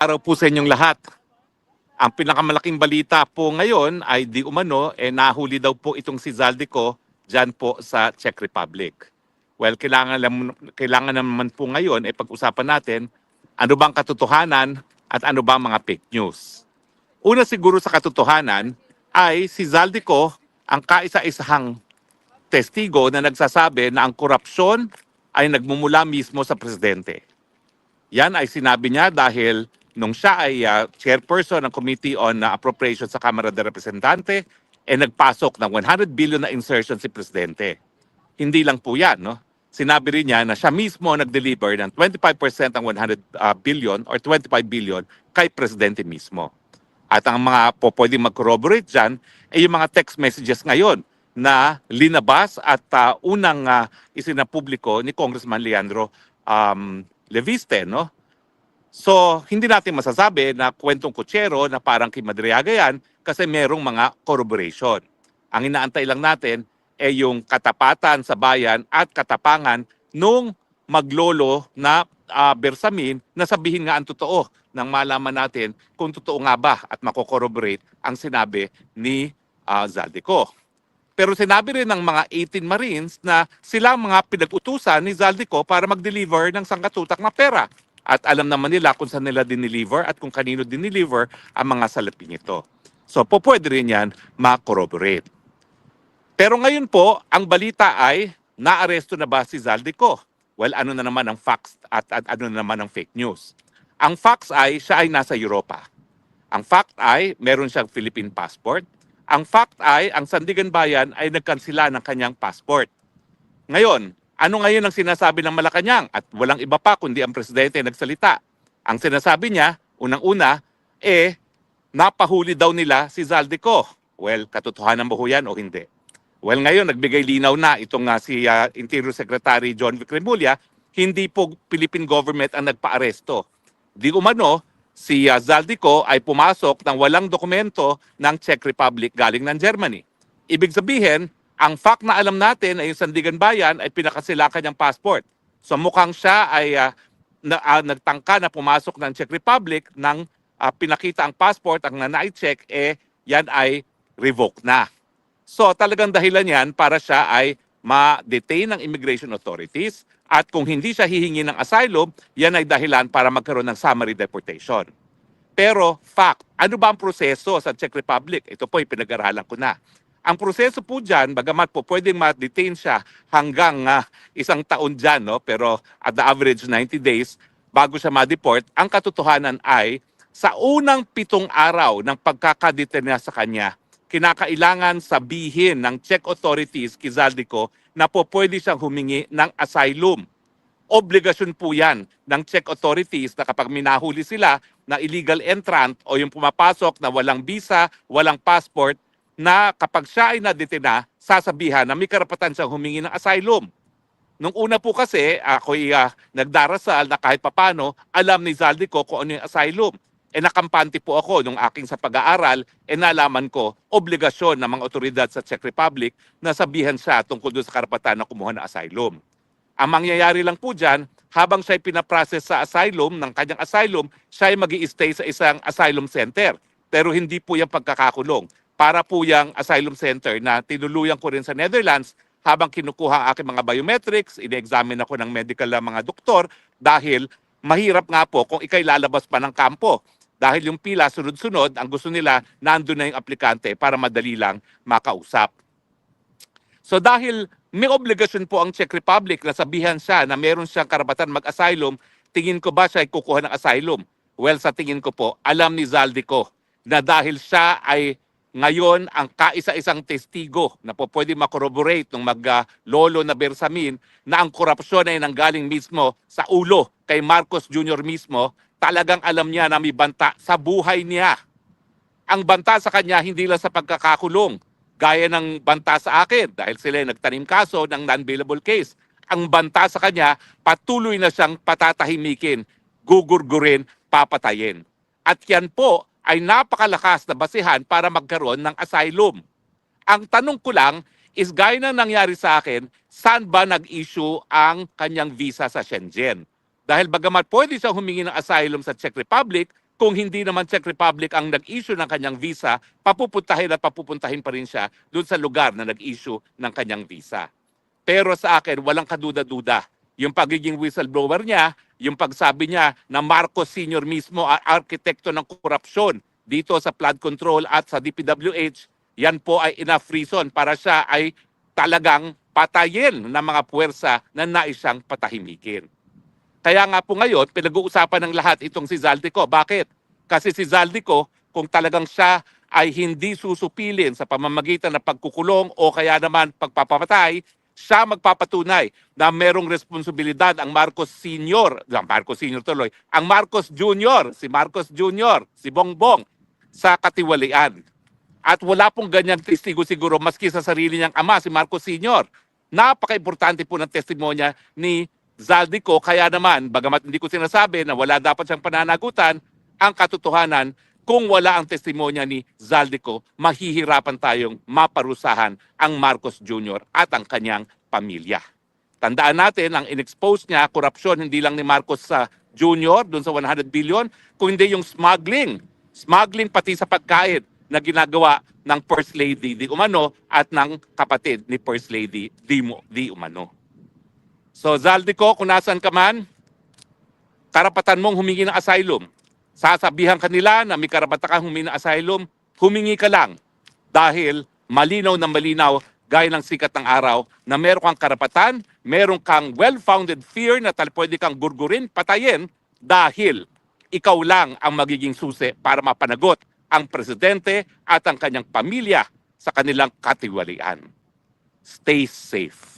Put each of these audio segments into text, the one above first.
Araw po sa inyong lahat. Ang pinakamalaking balita po ngayon ay di umano, nahuli daw po itong si Zaldico dyan po sa Czech Republic. Well, kailangan naman po ngayon pag-usapan natin ano bang katotohanan at ano bang mga fake news. Una siguro sa katotohanan ay si Zaldico ang kaisa-isahang testigo na nagsasabi na ang korupsyon ay nagmumula mismo sa presidente. Yan ay sinabi niya dahil nung siya ay chairperson ng Committee on Appropriations sa Kamara de Representante, nagpasok ng 100 billion na insertion si Presidente. Hindi lang po yan, no? Sinabi rin niya na siya mismo nag-deliver ng 25% ng 100 billion or 25 billion kay Presidente mismo. At ang mga pwedeng mag-corroborate dyan ay yung mga text messages ngayon na linabas at unang isinapubliko ni Congressman Leandro Leviste, no? So, hindi natin masasabi na kwentong kutsero na parang kay Madriaga yan kasi merong mga corroboration. Ang inaantay lang natin ay yung katapatan sa bayan at katapangan nung maglolo na Bersamin na sabihin nga ang totoo nang malaman natin kung totoo nga ba at mako-corroborate ang sinabi ni Zaldico. Pero sinabi rin ng mga 18 Marines na sila ang mga pinag-utusan ni Zaldico para mag-deliver ng sangkatutak na pera. At alam naman nila kung saan nila dineliver at kung kanino dineliver ang mga salaping ito. So pwede rin yan ma-corroborate. Pero ngayon po, ang balita ay naaresto na ba si Zaldico? Well, ano na naman ang facts at ano na naman ang fake news? Ang facts ay siya ay nasa Europa. Ang fact ay meron siyang Philippine passport. Ang fact ay ang Sandigan Bayan ay nagkansila ng kanyang passport. Ngayon, ano ngayon ang sinasabi ng Malacanang? At walang iba pa kundi ang presidente nagsalita. Ang sinasabi niya, unang-una, napahuli daw nila si Zaldico. Well, katotohanan mo ho yan o hindi? Well, ngayon, nagbigay linaw na itong si Interior Secretary John Vic Remulla, hindi po Philippine government ang nagpa-aresto. Di umano, si Zaldico ay pumasok ng walang dokumento ng Czech Republic galing ng Germany. Ibig sabihin, ang fact na alam natin ay yung Sandigan Bayan ay pinakasila kanyang passport. So mukhang siya ay nagtangka na pumasok ng Czech Republic nang pinakita ang passport, ang nanay-check, yan ay revoked na. So talagang dahilan yan para siya ay ma-detain ng immigration authorities at kung hindi siya hihingi ng asylum, yan ay dahilan para magkaroon ng summary deportation. Pero fact, ano ba ang proseso sa Czech Republic? Ito po ay pinag-aralan ko na. Ang proseso po dyan, bagamat po pwedeng ma-detain siya hanggang isang taon dyan, no? Pero at the average 90 days bago siya ma-deport, ang katotohanan ay sa unang 7 araw ng pagkakadetain niya sa kanya, kinakailangan sabihin ng Czech authorities kay Zaldico na po pwede siyang humingi ng asylum. Obligasyon po yan ng Czech authorities na kapag minahuli sila na illegal entrant o yung pumapasok na walang visa, walang passport, na kapag siya ay nadetina, sasabihan na may karapatan siyang humingi ng asylum. Nung una po kasi, ako'y nagdarasal na kahit papano, alam ni Zaldico kung ano yung asylum. Nakampante po ako nung aking sa pag-aaral, nalaman ko, obligasyon ng mga otoridad sa Czech Republic na sabihan siya tungkol doon sa karapatan na kumuha ng asylum. Ang mangyayari lang po dyan, habang siya ay pinaprocess sa asylum, ng kanyang asylum, siya ay mag-i-stay sa isang asylum center. Pero hindi po yung pagkakakulong. Para po yung asylum center na tinuluyan ko rin sa Netherlands habang kinukuha ang aking mga biometrics, ine-examine ako ng medical na mga doktor dahil mahirap nga po kung ikay lalabas pa ng kampo. Dahil yung pila sunod-sunod, ang gusto nila, nandun na yung aplikante para madali lang makausap. So dahil may obligasyon po ang Czech Republic na sabihan siya na meron siyang karapatan mag-asylum, tingin ko ba siya ay kukuha ng asylum? Well, sa tingin ko po, alam ni Zaldico na dahil siya ay ngayon ang kaisa-isang testigo na po pwede makorroborate ng mag-lolo na Bersamin na ang korupsyon ay nanggaling mismo sa ulo kay Marcos Jr. mismo, talagang alam niya na may banta sa buhay niya. Ang banta sa kanya hindi lang sa pagkakakulong, gaya ng banta sa akin dahil sila nagtanim kaso ng non-bailable case. Ang banta sa kanya, patuloy na siyang patatahimikin, gugurgurin, papatayin. At yan po ay napakalakas na basihan para magkaroon ng asylum. Ang tanong ko lang is gaya na nangyari sa akin, saan ba nag-issue ang kanyang visa sa Shenzhen? Dahil bagamat pwede siyang humingi ng asylum sa Czech Republic, Kung hindi naman Czech Republic ang nag-issue ng kanyang visa, papupuntahin at papupuntahin pa rin siya doon sa lugar na nag-issue ng kanyang visa. Pero sa akin, walang kaduda-duda. Yung pagiging whistleblower niya, yung pagsabi niya na Marcos Sr. mismo ang arkitekto ng korupsyon dito sa flood control at sa DPWH, yan po ay enough reason para siya ay talagang patayin ng mga puwersa na nais siyang patahimikin. Kaya nga po ngayon, pinag-uusapan ng lahat itong si Zaldico. Bakit? Kasi si Zaldico, kung talagang siya ay hindi susupilin sa pamamagitan ng pagkukulong o kaya naman pagpapatay, siya magpapatunay na merong responsibilidad ang Marcos Sr., ang Marcos Jr., si Marcos Jr., si Bongbong, sa katiwalian. At wala pong ganyang testigo siguro maski sa sarili niyang ama, si Marcos Sr. Napaka-importante po ng testimonya ni Zaldico, kaya naman, bagamat hindi ko sinasabi na wala dapat siyang pananagutan, ang katotohanan, kung wala ang testimonya ni Zaldico, mahihirapan tayong maparusahan ang Marcos Jr. at ang kanyang pamilya. Tandaan natin, ang in-expose niya, korupsyon hindi lang ni Marcos sa Jr. doon sa 100 billion, kundi yung smuggling. Smuggling pati sa pagkain na ginagawa ng First Lady Di Umano at ng kapatid ni First Lady Di Umano. So Zaldico, kung nasan ka man, karapatan mong humingi ng asylum. Sasabihan kanila na may karapatan kang humingi ng asylum, humingi ka lang. Dahil malinaw na malinaw, gaya ng sikat ng araw, na meron kang karapatan, meron kang well-founded fear na pwede kang gurgurin, patayin, dahil ikaw lang ang magiging susi para mapanagot ang presidente at ang kanyang pamilya sa kanilang katiwalian. Stay safe.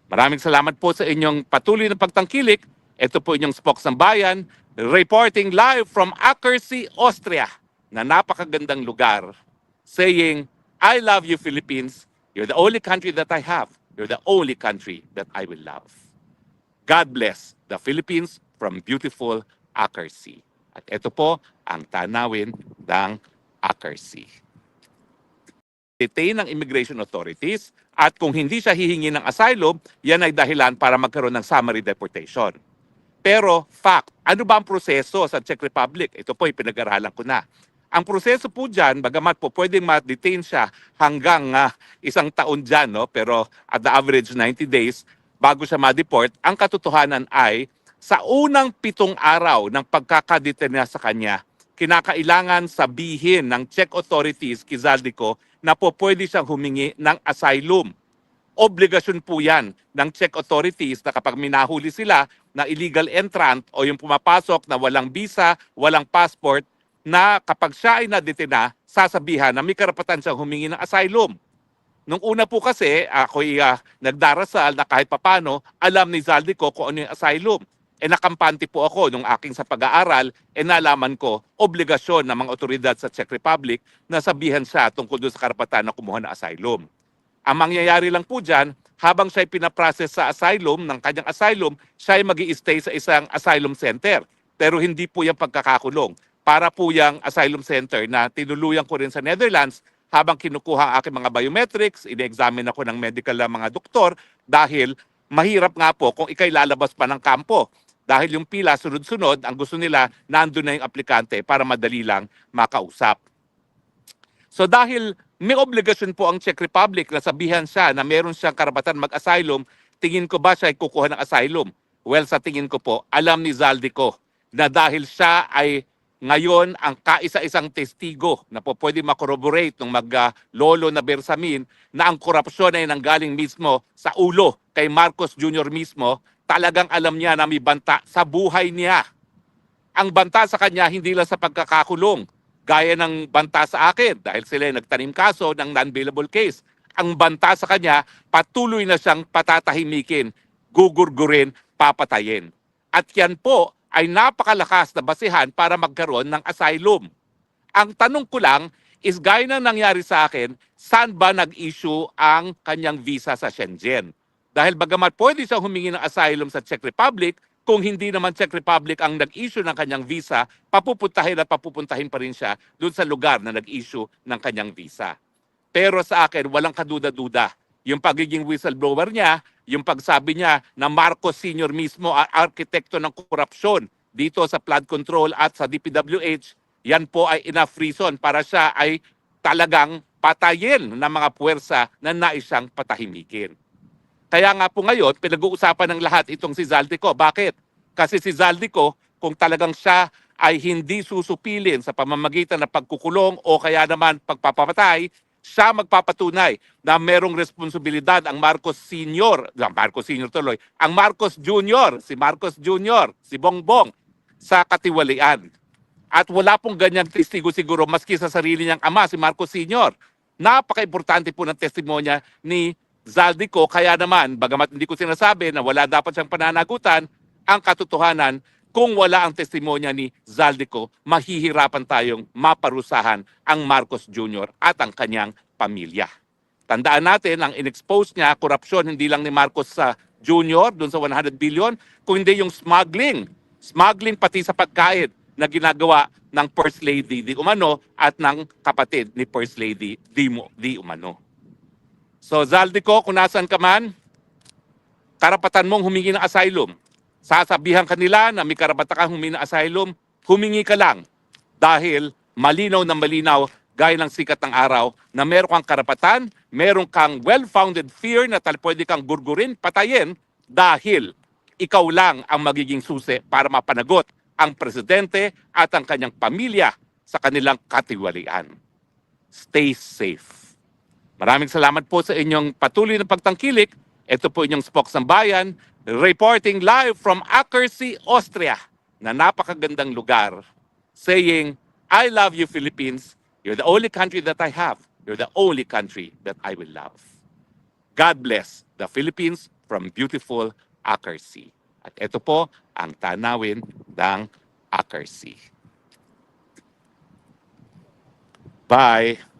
Maraming salamat po sa inyong patuloy na pagtangkilik. Ito po inyong Spokes ng Bayan, reporting live from Ackersee, Austria, na napakagandang lugar, saying, I love you, Philippines. You're the only country that I have. You're the only country that I will love. God bless the Philippines from beautiful Ackersee. At ito po ang tanawin ng Ackersee. Detain ng immigration authorities at kung hindi siya hihingi ng asylum, yan ay dahilan para magkaroon ng summary deportation. Pero fact, ano ba ang proseso sa Czech Republic? Ito po pinag-aralan ko na. Ang proseso po dyan, bagamat po pwedeng ma-detain siya hanggang isang taon dyan, no? Pero at the average 90 days bago siya ma-deport, ang katotohanan ay sa unang 7 araw ng pagkakadetain niya sa kanya, kinakailangan sabihin ng Czech authorities kay Zaldico na po pwede siyang humingi ng asylum. Obligasyon po yan ng Czech authorities na kapag minahuli sila na illegal entrant o yung pumapasok na walang visa, walang passport, na kapag siya ay nadetina, sasabihan na may karapatan siyang humingi ng asylum. Nung una po kasi, ako'y nagdarasal na kahit papano, alam ni Zaldico kung ano yung asylum. Nakampante po ako nung aking sa pag-aaral, nalaman ko, obligasyon ng mga otoridad sa Czech Republic na sabihan siya tungkol doon sa karapatan na kumuha ng asylum. Ang mangyayari lang po dyan, habang siya ay pinaprocess sa asylum, ng kanyang asylum, siya ay mag-i-stay sa isang asylum center. Pero hindi po yung pagkakakulong. Para po yung asylum center na tinuluyan ko rin sa Netherlands, habang kinukuha ang aking mga biometrics, ine-examine ako ng medical na mga doktor, dahil mahirap nga po kung ikay lalabas pa ng kampo. Dahil yung pila sunod-sunod, ang gusto nila, nandun na yung aplikante para madali lang makausap. So dahil may obligasyon po ang Czech Republic na sabihan siya na meron siyang karapatan mag-asylum, tingin ko ba siya ay kukuha ng asylum? Well, sa tingin ko po, alam ni Zaldico na dahil siya ay ngayon ang kaisa-isang testigo na po pwede makorroborate ng mag-lolo na Bersamin na ang korupsyon ay nanggaling mismo sa ulo kay Marcos Jr. mismo, talagang alam niya na may banta sa buhay niya. Ang banta sa kanya hindi lang sa pagkakakulong, gaya ng banta sa akin dahil sila nagtanim kaso ng non-bailable case. Ang banta sa kanya, patuloy na siyang patatahimikin, gugurgurin, papatayin. At yan po ay napakalakas na basihan para magkaroon ng asylum. Ang tanong ko lang is gaya na nangyari sa akin, saan ba nag-issue ang kanyang visa sa Shenzhen? Dahil bagamat pwede siyang humingi ng asylum sa Czech Republic, kung hindi naman Czech Republic ang nag-issue ng kanyang visa, papupuntahin at papupuntahin pa rin siya doon sa lugar na nag-issue ng kanyang visa. Pero sa akin, walang kaduda-duda. Yung pagiging whistleblower niya, yung pagsabi niya na Marcos Sr. mismo ang arkitekto ng korupsyon dito sa flood control at sa DPWH, yan po ay enough reason para siya ay talagang patayin ng mga puwersa na nais siyang patahimikin. Kaya nga po ngayon, pinag-uusapan ng lahat itong si Zaldico. Bakit? Kasi si Zaldico, kung talagang siya ay hindi susupilin sa pamamagitan ng pagkukulong o kaya naman pagpapatay, siya magpapatunay na merong responsibilidad ang Marcos Sr., Marcos Sr. tuloy, ang Marcos Jr., si Marcos Jr., si Bongbong, sa katiwalian. At wala pong ganyang testigo siguro maski sa sarili niyang ama, si Marcos Sr. Napaka-importante po ng testimonya ni Zaldico, kaya naman, bagamat hindi ko sinasabi na wala dapat siyang pananagutan, ang katotohanan, kung wala ang testimonya ni Zaldico, mahihirapan tayong maparusahan ang Marcos Jr. at ang kanyang pamilya. Tandaan natin, ang in-expose niya, korupsyon hindi lang ni Marcos sa Jr. dun sa 100 billion, kundi yung smuggling. Smuggling pati sa pagkain na ginagawa ng First Lady Di Umano at ng kapatid ni First Lady Di Umano. So Zaldico, kung nasan ka man, karapatan mong humingi ng asylum. Sasabihan kanila na may karapatan kang humingi ng asylum, humingi ka lang dahil malinaw na malinaw gaya ng sikat ng araw na meron kang karapatan, meron kang well-founded fear na pwede kang gurgurin, patayin dahil ikaw lang ang magiging susi para mapanagot ang presidente at ang kanyang pamilya sa kanilang katiwalian. Stay safe. Maraming salamat po sa inyong patuloy na pagtangkilik. Ito po inyong Spokes ng Bayan, reporting live from Ackersee, Austria, na napakagandang lugar, saying, I love you, Philippines. You're the only country that I have. You're the only country that I will love. God bless the Philippines from beautiful Ackersee. At ito po ang tanawin ng Ackersee. Bye!